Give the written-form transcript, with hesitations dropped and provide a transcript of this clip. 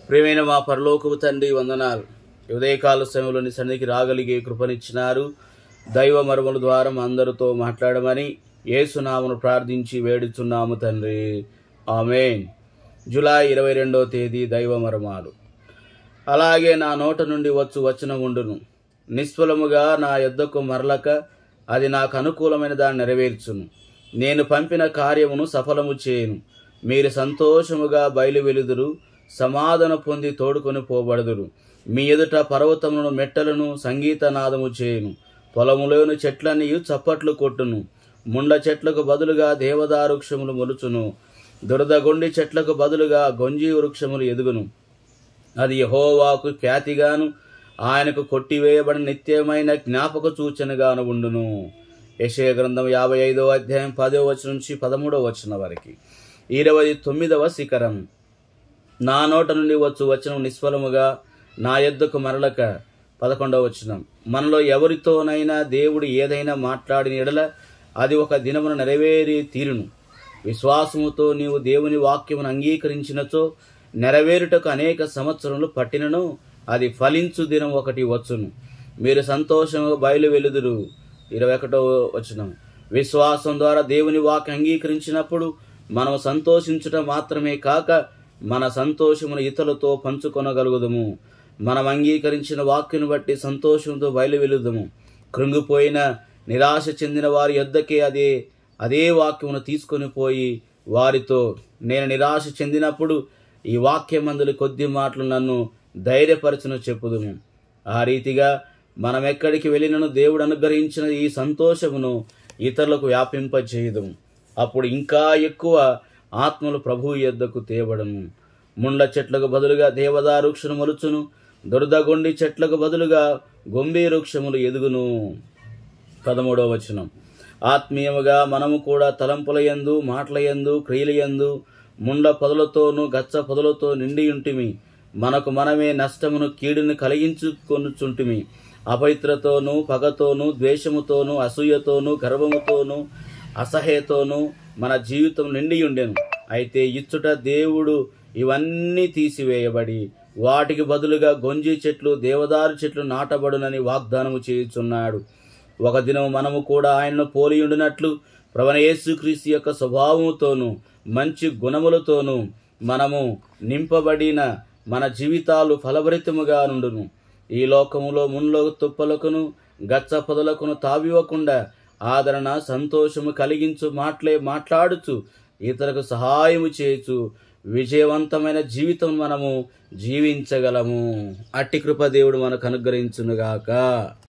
ప్రియమైన మా పరలోకపు తండ్రి వందనాలు. ఉదయకాల సమయంలోని సన్నిధికి రాగలిగే కృపనిచ్చినారు. దైవ మర్మముల ద్వారా అందరితో మాట్లాడమని యేసునామమును ప్రార్థించి వేడుచున్నాము తండ్రి, ఆమేన్. జూలై 22వ తేదీ దైవ మర్మాలు. అలాగే నా నోట నుండి వచ్చు వచనం ఉండును, నిష్ఫలముగా నా యొద్దకు మరలక అది నాకు అనుకూలమైన దాన్ని నెరవేర్చును. నేను పంపిన కార్యమును సఫలము చేయను. మీరు సంతోషముగా బయలువెలుదురు, సమాధాన పొంది తోడుకొని పోబడదురు. మీ ఎదుట పర్వతములను మెట్టలను సంగీతనాదము చేయును. పొలములోని చెట్లన్నీ చప్పట్లు కొట్టును. ముండ్ల చెట్లకు బదులుగా దేవదారు వృక్షములు మొలుచును. దురదగొండి చెట్లకు బదులుగా గొంజి వృక్షములు ఎదుగును. అది యెహోవాకు ఖ్యాతిగాను, ఆయనకు కొట్టివేయబడిన నిత్యమైన జ్ఞాపక సూచనగాను ఉండును. యెషయా గ్రంథం 55వ అధ్యాయం 10వ వచనం నుంచి 13వ వచనం వరకు. 29వ శిఖరం. నా నోట నుండి వచ్చు వచనం నిష్ఫలముగా నా యొద్దకు మరలక. 11వ వచనం. మనలో ఎవరితోనైనా దేవుడు ఏదైనా మాట్లాడిన ఎడల అది ఒక దినమున నెరవేరి తీరును. విశ్వాసముతో నీవు దేవుని వాక్యమును అంగీకరించినచో నెరవేరుటకు అనేక సంవత్సరములు పట్టినను అది ఫలించు దినం ఒకటి వచ్చును. మీరు సంతోషముగా బయలువెలుదురు. 21వ వచనం. విశ్వాసం ద్వారా దేవుని వాక్యం అంగీకరించినప్పుడు మనం సంతోషించుట మాత్రమే కాక మన సంతోషమును ఇతరులతో పంచుకొనగలుగుదము. మనం అంగీకరించిన వాక్యను బట్టి సంతోషంతో బయలువెలుదము. కృంగిపోయిన నిరాశ చెందిన వారి యొద్దకే అదే వాక్యమును తీసుకొని పోయి వారితో, నేను నిరాశ చెందినప్పుడు ఈ వాక్యమందులు కొద్ది మాటలు నన్ను ధైర్యపరచును చెప్పుదుము. ఆ రీతిగా మనం ఎక్కడికి వెళ్ళినను దేవుడు అనుగ్రహించిన ఈ సంతోషమును ఇతరులకు వ్యాపింపచేయుదుము. అప్పుడు ఇంకా ఎక్కువ ఆత్మలు ప్రభువు యొద్దకు తేబడను. ముండ్ల చెట్లకు బదులుగా దేవదారు వృక్షము మొలుచును. దురదగొండి చెట్లకు బదులుగా గొంబి వృక్షములు ఎదుగును. 13వ వచనం. ఆత్మీయముగా మనము కూడా తలంపుల యందు, మాటల యందు, క్రియల యందు ముండ్ల పొదలతోనూ గచ్చ పొదలతో నిండి ఉంటిమి. మనకు మనమే నష్టమును కీడును కలిగించుకొనుచుంటిమి. అపవిత్రతోనూ, పగతోనూ, ద్వేషముతోనూ, అసూయతోనూ, గర్వముతోనూ, అసహ్యతోనూ మన జీవితం నిండి ఉండెను. అయితే ఇచ్చుట దేవుడు ఇవన్నీ తీసివేయబడి వాటికి బదులుగా గొంజి చెట్లు, దేవదారు చెట్లు నాటబడునని వాగ్దానము చేయుచున్నాడు. ఒక దినం మనము కూడా ఆయనను పోలియుండినట్లు ప్రభువైన యేసుక్రీస్తు యొక్క స్వభావముతోనూ మంచి గుణములతోనూ మనము నింపబడిన మన జీవితాలు ఫలభరితముగా నుండును. ఈ లోకములో మున్లో తుప్పలకును గచ్చ పొదలకును తావివ్వకుండా ఆదరణ, సంతోషము కలిగించు మాటలే మాట్లాడుచు ఇతరులకు సహాయము చేయొచ్చు విజయవంతమైన జీవితం మనము జీవించగలము. అట్టి కృప దేవుడు మనకు అనుగ్రహించునుగాక.